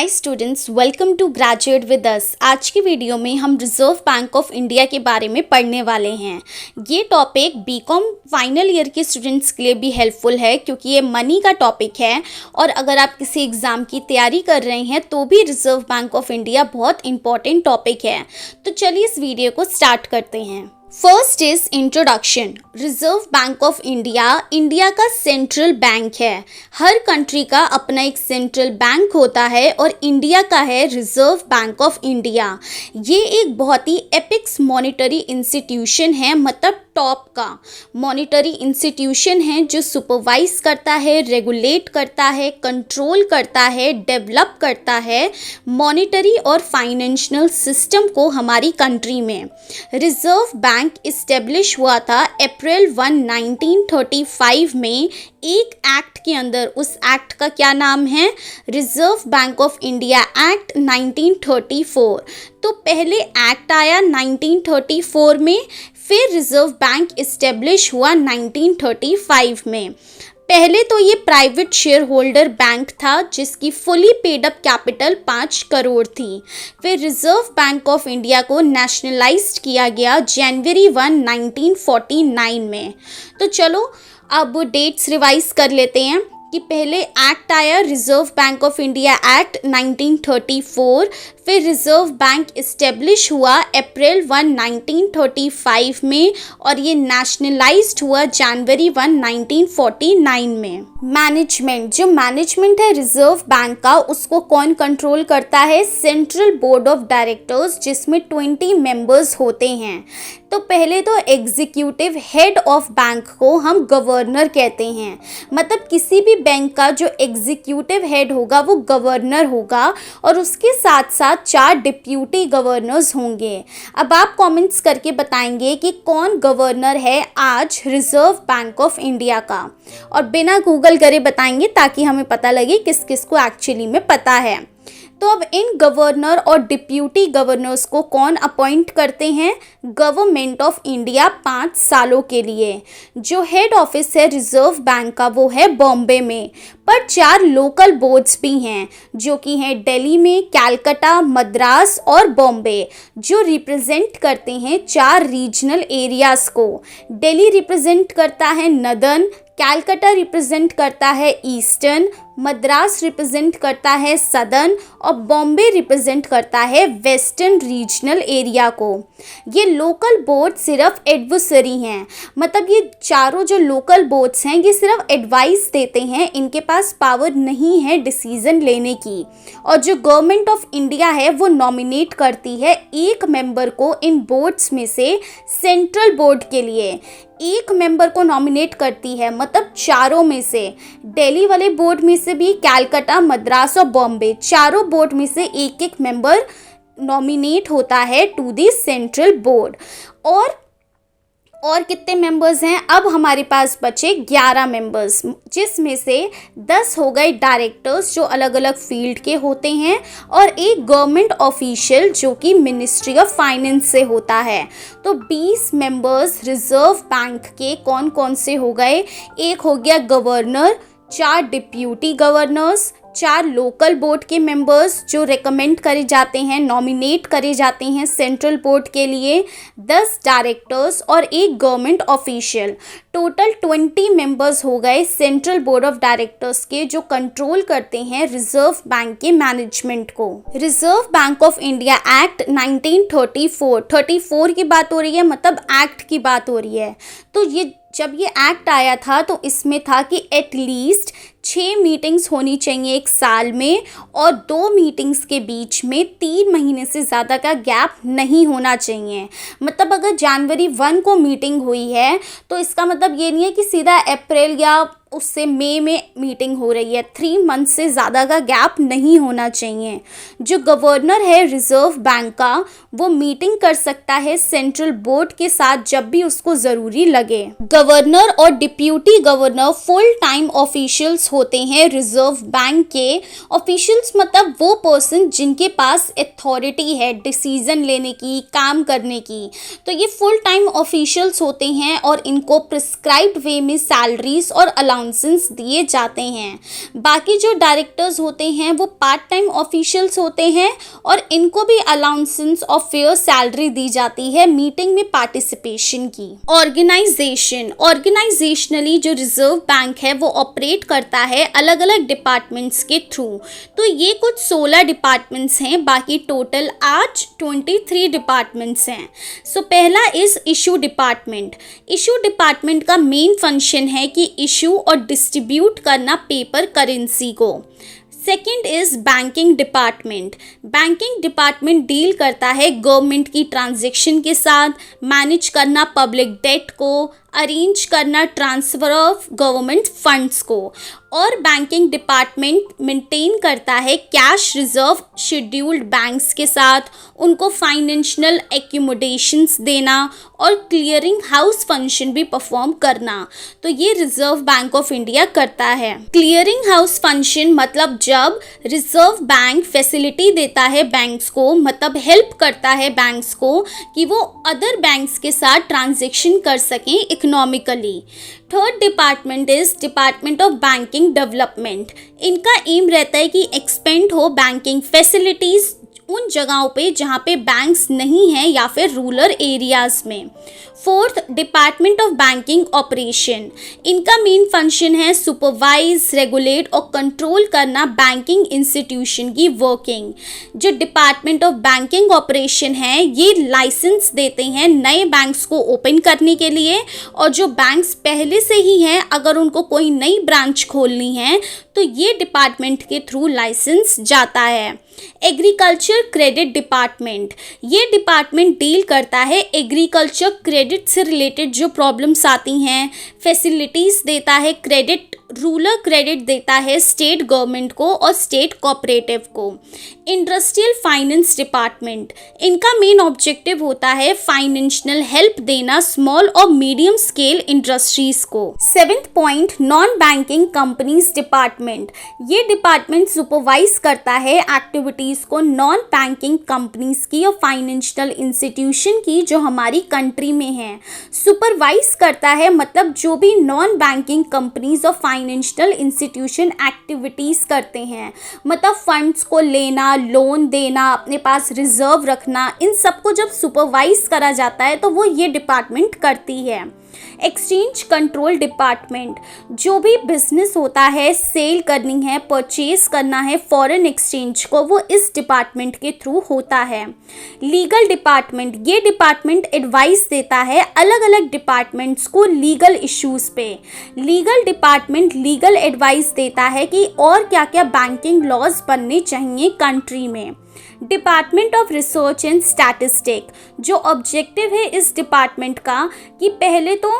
Hi students, welcome to graduate with us. आज की video में हम रिजर्व बैंक ऑफ इंडिया के बारे में पढ़ने वाले हैं। ये टॉपिक बीकॉम फाइनल ईयर के स्टूडेंट्स के लिए भी हेल्पफुल है क्योंकि ये मनी का टॉपिक है और अगर आप किसी एग्ज़ाम की तैयारी कर रहे हैं तो भी रिजर्व बैंक ऑफ इंडिया बहुत इंपॉर्टेंट टॉपिक है। तो चलिए इस वीडियो को स्टार्ट करते हैं। First is introduction. Reserve bank of India India का सेंट्रल बैंक है। हर कंट्री का अपना एक सेंट्रल बैंक होता है और इंडिया का है रिजर्व बैंक ऑफ इंडिया। ये एक बहुत ही एपिक्स मॉनेटरी इंस्टीट्यूशन है, मतलब टॉप का मॉनेटरी इंस्टीट्यूशन है जो सुपरवाइज करता है, रेगुलेट करता है, कंट्रोल करता है, डेवलप करता है मॉनेटरी और फाइनेंशियल सिस्टम को हमारी कंट्री में। रिजर्व बैंक इस्टेब्लिश हुआ था अप्रैल 1, 1935 में एक एक्ट के अंदर। उस एक्ट का क्या नाम है? Reserve bank of India act 1934। तो पहले एक्ट आया 1934 में, फिर रिजर्व बैंक इस्टेब्लिश हुआ 1935 में। पहले तो ये प्राइवेट शेयर होल्डर बैंक था जिसकी fully paid up capital 5 crore थी। फिर रिजर्व बैंक ऑफ इंडिया को नेशनलाइज्ड किया गया जनवरी 1, 1949 में। तो चलो अब डेट्स रिवाइज कर लेते हैं कि पहले एक्ट आया reserve bank of India act 1934, फिर रिजर्व बैंक इस्टेब्लिश हुआ अप्रैल 1, 1935 में और ये नेशनलाइज्ड हुआ जनवरी 1, 1949 में। मैनेजमेंट, जो मैनेजमेंट है रिजर्व बैंक का, उसको कौन कंट्रोल करता है? सेंट्रल बोर्ड ऑफ डायरेक्टर्स, जिसमें 20 मेंबर्स होते हैं। तो पहले तो एग्जीक्यूटिव हेड ऑफ बैंक को हम गवर्नर कहते हैं, मतलब किसी भी बैंक का जो एग्जीक्यूटिव हेड होगा वो गवर्नर होगा और उसके साथ साथ 4 डिप्यूटी गवर्नर्स होंगे। अब आप कमेंट्स करके बताएंगे कि कौन गवर्नर है आज रिजर्व बैंक ऑफ इंडिया का, और बिना गूगल करे बताएंगे ताकि हमें पता लगे किस किस को एक्चुअली में पता है। तो अब इन गवर्नर और डिप्यूटी गवर्नर्स को कौन अपॉइंट करते हैं? गवर्नमेंट ऑफ इंडिया 5 सालों के लिए। जो हेड ऑफिस है रिजर्व बैंक का वो है बॉम्बे में, पर 4 लोकल बोर्ड्स भी हैं जो कि हैं दिल्ली में, कैलकाटा, मद्रास और बॉम्बे, जो रिप्रेजेंट करते हैं 4 रीजनल एरियाज़ को। दिल्ली रिप्रेजेंट करता है नदर्न, कैलकाटा रिप्रेजेंट करता है ईस्टर्न, मद्रास रिप्रेजेंट करता है सदर्न और बॉम्बे रिप्रेजेंट करता है वेस्टर्न रीजनल एरिया को। ये लोकल बोर्ड सिर्फ एडवाइजरी हैं, मतलब ये चारों जो लोकल बोर्ड्स हैं ये सिर्फ एडवाइस देते हैं, इनके पास पावर नहीं है डिसीजन लेने की। और जो गवर्नमेंट ऑफ इंडिया है वो नॉमिनेट करती है एक मेंबर को इन बोर्ड्स में से। सेंट्रल बोर्ड के लिए एक मेंबर को नॉमिनेट करती है, मतलब चारों में से। दिल्ली वाले बोर्ड में से भी कैलकाटा, मद्रास और बॉम्बे, चारों बोर्ड में से एक एक मेंबर नॉमिनेट होता है टू द सेंट्रल बोर्ड। और कितने मेंबर्स हैं? अब हमारे पास बचे 11 मेंबर्स, जिसमें से 10 हो गए डायरेक्टर्स जो अलग अलग फील्ड के होते हैं और एक गवर्नमेंट ऑफिशियल जो कि मिनिस्ट्री ऑफ फाइनेंस से होता है। तो 20 मेंबर्स रिजर्व बैंक के कौन कौन से हो गए? एक हो गया governor, 4 deputy governors, 4 local board के मेंबर्स जो रेकमेंड करे जाते हैं, नॉमिनेट करे जाते हैं सेंट्रल बोर्ड के लिए, 10 डायरेक्टर्स और एक गवर्नमेंट ऑफिशियल। टोटल 20 मेंबर्स हो गए सेंट्रल बोर्ड ऑफ डायरेक्टर्स के, जो कंट्रोल करते हैं रिजर्व बैंक के मैनेजमेंट को। Reserve bank of India act 1934 की बात हो रही है, मतलब एक्ट की बात हो रही है। तो ये जब ये एक्ट आया था तो इसमें था कि एटलीस्ट 6 मीटिंग्स होनी चाहिए एक साल में और 2 मीटिंग्स के बीच में 3 महीने से ज़्यादा का गैप नहीं होना चाहिए। मतलब अगर जनवरी 1 को मीटिंग हुई है तो इसका मतलब ये नहीं है कि सीधा अप्रैल या उससे मई में मीटिंग हो रही है। 3 मंथ से ज़्यादा का गैप नहीं होना चाहिए। जो गवर्नर है रिजर्व बैंक का वो मीटिंग कर सकता है सेंट्रल बोर्ड के साथ जब भी उसको ज़रूरी लगे। गवर्नर और deputy governor full time officials होते हैं रिजर्व बैंक के। ऑफिशियल्स मतलब वो पर्सन जिनके पास अथॉरिटी है डिसीजन लेने की, काम करने की। तो ये फुल टाइम ऑफिशियल्स होते हैं और इनको प्रिस्क्राइब्ड वे में सैलरीज और अलाउंस अलाउंसेस दिए जाते हैं। बाकी जो डायरेक्टर्स होते हैं वो पार्ट टाइम ऑफिशियल्स होते हैं और इनको भी अलाउंसेस और फेयर सैलरी दी जाती है मीटिंग में पार्टिसिपेशन की। ऑर्गेनाइजेशनली जो रिजर्व बैंक है वो ऑपरेट करता है अलग अलग डिपार्टमेंट्स के थ्रू। तो ये कुछ 16 डिपार्टमेंट्स हैं, बाकी टोटल आज 23 डिपार्टमेंट्स हैं। सो पहला is issue department. Issue department का मेन फंक्शन है कि इशू और डिस्ट्रीब्यूट करना पेपर करेंसी को। Second is banking department. Banking department deal करता है गवर्नमेंट की ट्रांजैक्शन के साथ, मैनेज करना पब्लिक डेट को, अरेंज करना ट्रांसफ़र ऑफ गवर्नमेंट फंड्स को। और बैंकिंग डिपार्टमेंट मेंटेन करता है कैश रिजर्व शेड्यूल्ड बैंक्स के साथ, उनको फाइनेंशियल एक्यूमुलेशंस देना और क्लियरिंग हाउस फंक्शन भी परफॉर्म करना। तो ये रिजर्व बैंक ऑफ इंडिया करता है। क्लियरिंग हाउस फंक्शन मतलब जब रिजर्व बैंक फैसिलिटी देता है बैंक्स को, मतलब हेल्प करता है बैंक्स को कि वो अदर बैंक्स के साथ ट्रांजेक्शन कर सकें economically. Third department is department of banking development. इनका एम रहता है कि एक्सपेंड हो बैंकिंग फैसिलिटीज़ उन जगहों पे जहाँ पे बैंक्स नहीं हैं या फिर रूरल एरियाज़ में। Fourth department of banking operation. इनका मेन फंक्शन है सुपरवाइज, रेगुलेट और कंट्रोल करना बैंकिंग इंस्टीट्यूशन की वर्किंग। जो डिपार्टमेंट ऑफ बैंकिंग ऑपरेशन है ये लाइसेंस देते हैं नए बैंक्स को ओपन करने के लिए, और जो बैंक्स पहले से ही हैं अगर उनको कोई नई ब्रांच खोलनी है तो ये डिपार्टमेंट के थ्रू लाइसेंस जाता है। Agriculture credit department. ये डिपार्टमेंट डील करता है एग्रीकल्चर क्रेडिट से रिलेटेड जो प्रॉब्लम्स आती हैं, फैसिलिटीज़ देता है क्रेडिट, रूरल क्रेडिट देता है स्टेट गवर्नमेंट को और स्टेट कोऑपरेटिव को। Industrial finance department. इनका मेन ऑब्जेक्टिव होता है फाइनेंशियल हेल्प देना स्मॉल और मीडियम स्केल इंडस्ट्रीज को। Seventh point non banking companies department. ये डिपार्टमेंट सुपरवाइज करता है एक्टिविटीज़ को नॉन बैंकिंग कंपनीज की और फाइनेंशियल इंस्टीट्यूशन की जो हमारी कंट्री में है। सुपरवाइज करता है मतलब जो भी नॉन बैंकिंग कंपनीज और फाइनेंशियल इंस्टीट्यूशन एक्टिविटीज़ करते हैं, मतलब फंड्स को लेना, लोन देना, अपने पास रिजर्व रखना, इन सबको जब सुपरवाइज करा जाता है तो वो ये डिपार्टमेंट करती है। Exchange control department. जो भी बिजनेस होता है, सेल करनी है, परचेज करना है फॉरेन एक्सचेंज को, वो इस डिपार्टमेंट के थ्रू होता है। Legal department. ये डिपार्टमेंट एडवाइस देता है अलग अलग डिपार्टमेंट्स को लीगल इश्यूज़ पे। लीगल डिपार्टमेंट लीगल एडवाइस देता है कि और क्या क्या बैंकिंग लॉज बनने चाहिए कंट्री में। Department of research and statistic. जो ऑब्जेक्टिव है इस डिपार्टमेंट का कि पहले तो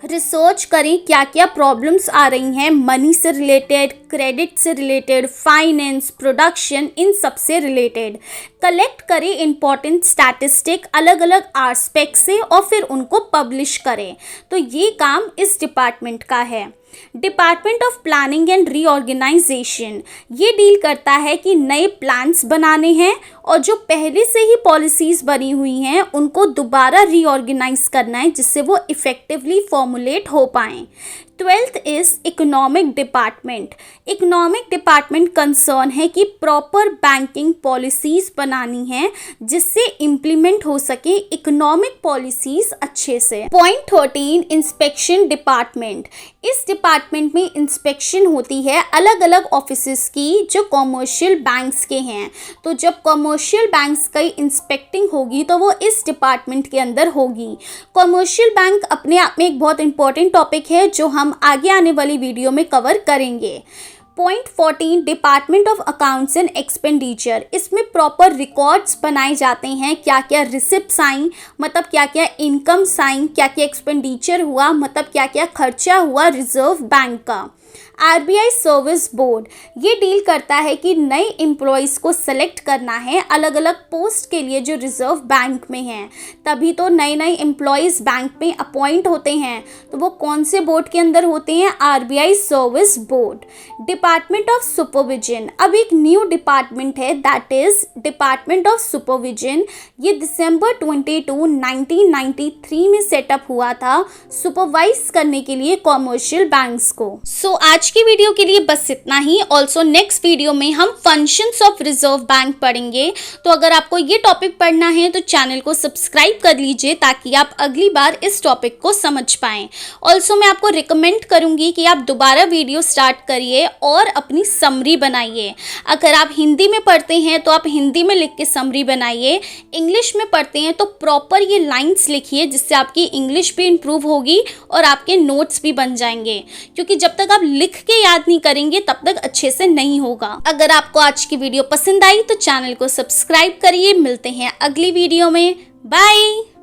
रिसर्च करें क्या क्या प्रॉब्लम्स आ रही हैं मनी से रिलेटेड, क्रेडिट से रिलेटेड, फाइनेंस, प्रोडक्शन, इन सब से रिलेटेड। कलेक्ट करें इंपॉर्टेंट स्टैटिस्टिक अलग अलग एस्पेक्ट से और फिर उनको पब्लिश करें। तो ये काम इस डिपार्टमेंट का है। Department of planning and reorganisation. ये डील करता है कि नए प्लान्स बनाने हैं और जो पहले से ही पॉलिसीज़ बनी हुई हैं उनको दोबारा रीऑर्गेनाइज करना है जिससे वो इफ़ेक्टिवली फॉर्मुलेट हो पाएँ। Twelfth is economic department. Economic department concern है कि प्रॉपर बैंकिंग पॉलिसीज़ बनानी है जिससे इम्प्लीमेंट हो सके इकोनॉमिक पॉलिसीज़ अच्छे से। Point 13 inspection department. इस डिपार्टमेंट में इंस्पेक्शन होती है अलग अलग ऑफिसेस की जो कॉमर्शियल बैंक्स के हैं। तो जब कॉमर्शियल बैंक्स की इंस्पेक्टिंग होगी तो वो इस डिपार्टमेंट के अंदर होगी। कॉमर्शियल बैंक अपने आप में एक बहुत इंपॉर्टेंट टॉपिक है जो हम आगे आने वाली वीडियो में कवर करेंगे। Point 14 department of accounts and expenditure. इसमें प्रॉपर रिकॉर्ड्स बनाए जाते हैं, क्या क्या रिसिप्ट्स आई, मतलब क्या क्या इनकम्स आई, क्या क्या एक्सपेंडिचर हुआ, मतलब क्या क्या खर्चा हुआ रिजर्व बैंक का। आरबीआई सर्विस बोर्ड ये डील करता है कि नए एम्प्लॉयज़ को सेलेक्ट करना है अलग अलग पोस्ट के लिए जो रिजर्व बैंक में हैं, तभी तो नए नए एम्प्लॉयज़ बैंक में अपॉइंट होते हैं। तो वो कौन से बोर्ड के अंदर होते हैं? RBI service board. Department of supervision, अब एक न्यू डिपार्टमेंट है, that is department of supervision. ये दिसंबर 22, 1993 में सेटअप हुआ था सुपरवाइज करने के लिए कॉमर्शियल बैंक्स को। सो आज की वीडियो के लिए बस इतना ही। ऑल्सो नेक्स्ट वीडियो में हम फंक्शंस ऑफ रिजर्व बैंक पढ़ेंगे। तो अगर आपको ये टॉपिक पढ़ना है तो चैनल को सब्सक्राइब कर लीजिए ताकि आप अगली बार इस टॉपिक को समझ पाएं। ऑल्सो मैं आपको रिकमेंड करूंगी कि आप दोबारा वीडियो स्टार्ट करिए और अपनी समरी बनाइए। अगर आप हिंदी में पढ़ते हैं तो आप हिंदी में लिख के समरी बनाइए, इंग्लिश में पढ़ते हैं तो प्रॉपर ये लाइंस लिखिए, जिससे आपकी इंग्लिश भी इम्प्रूव होगी और आपके नोट्स भी बन जाएंगे। क्योंकि जब तक आप लिख के याद नहीं करेंगे तब तक अच्छे से नहीं होगा। अगर आपको आज की वीडियो पसंद आई तो चैनल को सब्सक्राइब करिए। मिलते हैं अगली वीडियो में। बाय।